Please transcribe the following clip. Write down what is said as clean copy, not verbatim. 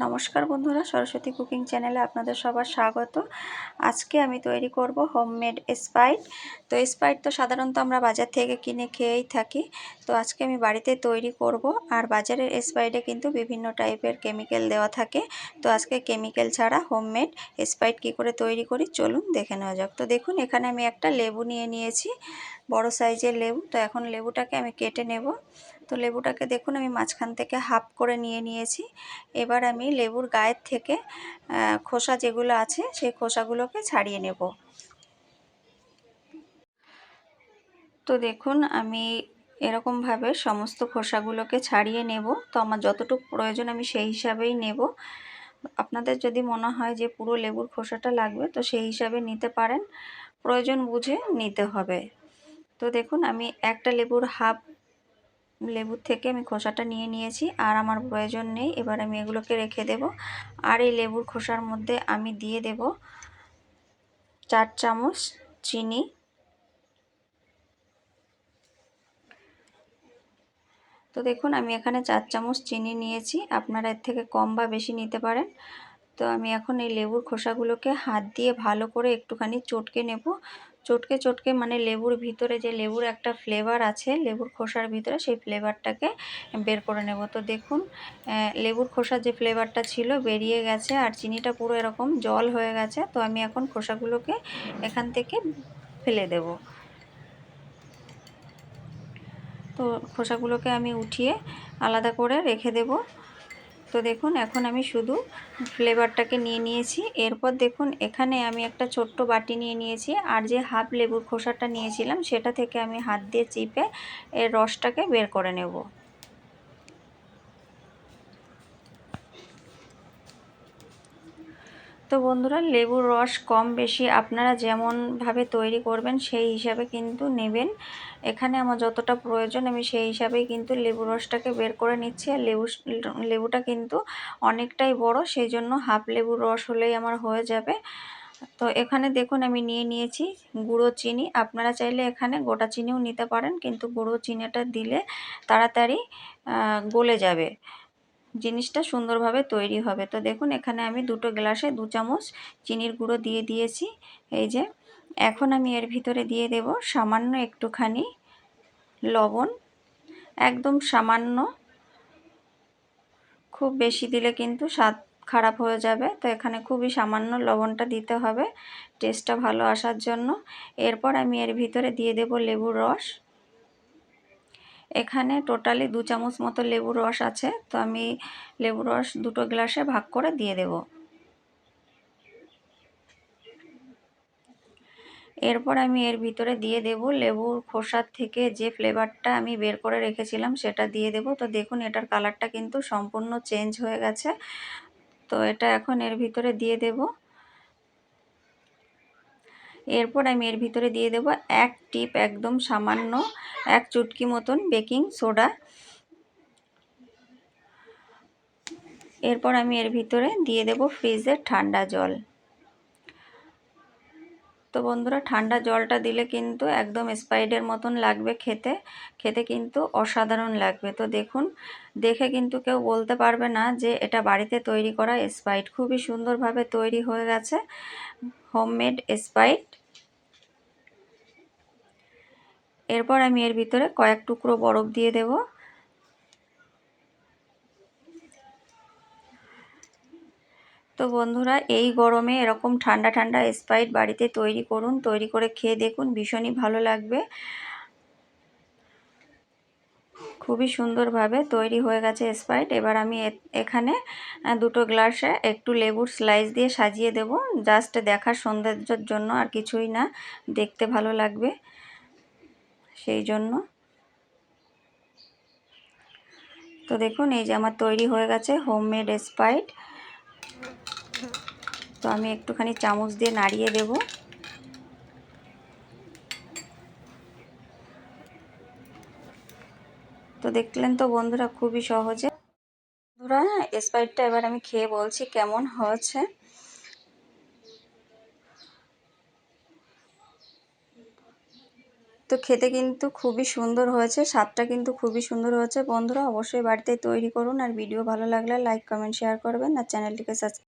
নমস্কার বন্ধুরা, সরস্বতী কুকিং চ্যানেলে আপনাদের সবার স্বাগত। আজকে আমি তৈরি করব হোমমেড স্প্রাইট। তো স্প্রাইট তো সাধারণত আমরা বাজার থেকে কিনে খেয়েই থাকি। তো আজকে আমি বাড়িতে তৈরি করব। আর বাজারের স্প্রাইটে কিন্তু বিভিন্ন টাইপের কেমিক্যাল দেওয়া থাকে। তো আজকে কেমিক্যাল ছাড়া হোমমেড স্প্রাইট কী করে তৈরি করি চলুন দেখে নেওয়া যাক। তো দেখুন, এখানে আমি একটা লেবু নিয়ে নিয়েছি, বড় সাইজের লেবু। তো এখন লেবুটাকে আমি কেটে নেব। তো লেবুটাকে দেখুন আমি মাঝখান থেকে হাফ করে নিয়েছি। এবার আমি লেবুর গায়ের থেকে খোসা যেগুলো আছে সেই খোসাগুলোকে ছাড়িয়ে নেব। তো দেখুন আমি এরকমভাবে সমস্ত খোসাগুলোকে ছাড়িয়ে নেব। তো আমার যতটুকু প্রয়োজন আমি সেই হিসাবেই নেব। আপনাদের যদি মনে হয় যে পুরো লেবুর খোসাটা লাগবে তো সেই হিসাবে নিতে পারেন, প্রয়োজন বুঝে নিতে হবে। তো দেখুন আমি একটা লেবুর থেকে আমি খোসাটা নিয়ে নিয়েছি, আর আমার প্রয়োজন নেই। এবার আমি এগুলোকে রেখে দেব। আর এই লেবুর খোসার মধ্যে আমি দিয়ে দেব 4 চামচ চিনি। তো দেখুন আমি এখানে 4 চামচ চিনি নিয়েছি, আপনারা এর থেকে কম বা বেশি নিতে পারেন। তো আমি এখন এই লেবুর খোসাগুলোকে হাত দিয়ে ভালো করে একটুখানি চটকে নেব। চটকে মানে লেবুর ভিতরে যে লেবুর একটা ফ্লেভার আছে লেবুর খোসার ভিতরে, সেই ফ্লেভারটাকে বের করে নেব। তো দেখুন লেবুর খোসার যে ফ্লেভারটা ছিল বেরিয়ে গেছে, আর চিনিটা পুরো এরকম জল হয়ে গেছে। তো আমি এখন খোসাগুলোকে এখান থেকে ফেলে দেব। তো খোসাগুলোকে আমি উঠিয়ে আলাদা করে রেখে দেব। তো দেখুন এখন আমি শুধু ফ্লেভারটাকে নিয়ে নিয়েছি। এরপর দেখুন এখানে আমি একটা ছোট্ট বাটি নিয়ে নিয়েছি, আর যে হাফ লেবুর খোসাটা নিয়েছিলাম সেটা থেকে আমি হাত দিয়ে চিপে এর রসটাকে বের করে নেব। তো বন্ধুরা, লেবুর রস কম বেশি আপনারা যেমনভাবে তৈরি করবেন সেই হিসাবে কিন্তু নেবেন। এখানে আমার যতটা প্রয়োজন আমি সেই হিসাবেই কিন্তু লেবুর রসটাকে বের করে নিচ্ছি। আর লেবুটা কিন্তু অনেকটাই বড়, সেই জন্য হাফ লেবুর রস হলেই আমার হয়ে যাবে। তো এখানে দেখুন আমি নিয়ে নিয়েছি গুঁড়ো চিনি। আপনারা চাইলে এখানে গোটা চিনিও নিতে পারেন, কিন্তু গুঁড়ো চিনিটা দিলে তাড়াতাড়ি গলে যাবে, জিনিসটা সুন্দরভাবে তৈরি হবে। তো দেখুন এখানে আমি দুটো গ্লাসে 2 চামচ চিনির গুঁড়ো দিয়ে দিয়েছি। এই যে এখন আমি এর ভিতরে দিয়ে দেব সামান্য একটুখানি লবণ, একদম সামান্য, খুব বেশি দিলে কিন্তু স্বাদ খারাপ হয়ে যাবে। তো এখানে খুবই সামান্য লবণটা দিতে হবে টেস্টটা ভালো আসার জন্য। এরপর আমি এর ভিতরে দিয়ে দেব লেবুর রস। এখানে টোটালি 2 চামচ মতো লেবুর রস আছে। তো আমি লেবুর রস দুটো গ্লাসে ভাগ করে দিয়ে দেব। এরপর আমি এর ভিতরে দিয়ে দেব লেবুর খোসার থেকে যে ফ্লেভারটা আমি বের করে রেখেছিলাম সেটা দিয়ে দেব। তো দেখুন এটার কালারটা কিন্তু সম্পূর্ণ চেঞ্জ হয়ে গেছে। তো এটা এখন এর ভিতরে দিয়ে দেব। এরপর আমি এর ভিতরে দিয়ে দেব এক টিপ, একদম সামান্য, এক চুটকি মতন বেকিং সোডা। এরপর আমি এর ভিতরে দিয়ে দেব ফ্রিজের ঠান্ডা জল। তো বন্ধুরা, ঠান্ডা জলটা দিলে কিন্তু একদম স্প্রাইটের মতন লাগবে খেতে, খেতে কিন্তু অসাধারণ লাগবে। তো দেখুন দেখে কিন্তু কেউ বলতে পারবে না যে এটা বাড়িতে তৈরি করা স্প্রাইট। খুবই সুন্দরভাবে তৈরি হয়ে গেছে হোমমেড স্প্রাইট। এরপর আমি এর ভিতরে কয়েক টুকরো বরফ দিয়ে দেব। তো বন্ধুরা, এই গরমে এরকম ঠান্ডা ঠান্ডা স্প্রাইট বাড়িতে তৈরি করুন, তৈরি করে খেয়ে দেখুন, ভীষণই ভালো লাগবে। খুবই সুন্দরভাবে তৈরি হয়ে গেছে স্প্রাইট। এবার আমি এখানে দুটো গ্লাসে একটু লেবুর স্লাইস দিয়ে সাজিয়ে দেব, জাস্ট দেখার সৌন্দর্যের জন্য, আর কিছুই না, দেখতে ভালো লাগবে সেই জন্য। তো দেখুন এই যে আমার তৈরি হয়ে গেছে হোমমেড স্প্রাইট। তো আমি একটুখানি চামচ দিয়ে নাড়িয়ে দেব। তো দেখলেন তো বন্ধুরা, খুবই সহজে। বন্ধুরা, স্প্রাইটটা এবার আমি খেয়ে বলছি কেমন হয়েছে। তো খেতে কিন্তু খুবই সুন্দর হয়েছে, স্বাদটা কিন্তু খুবই সুন্দর হয়েছে। বন্ধুরা অবশ্যই বাড়িতে তৈরি করুন, আর ভিডিও ভালো লাগলে লাইক, কমেন্ট, শেয়ার করবেন, আর চ্যানেলটিকে সাবস্ক্রাইব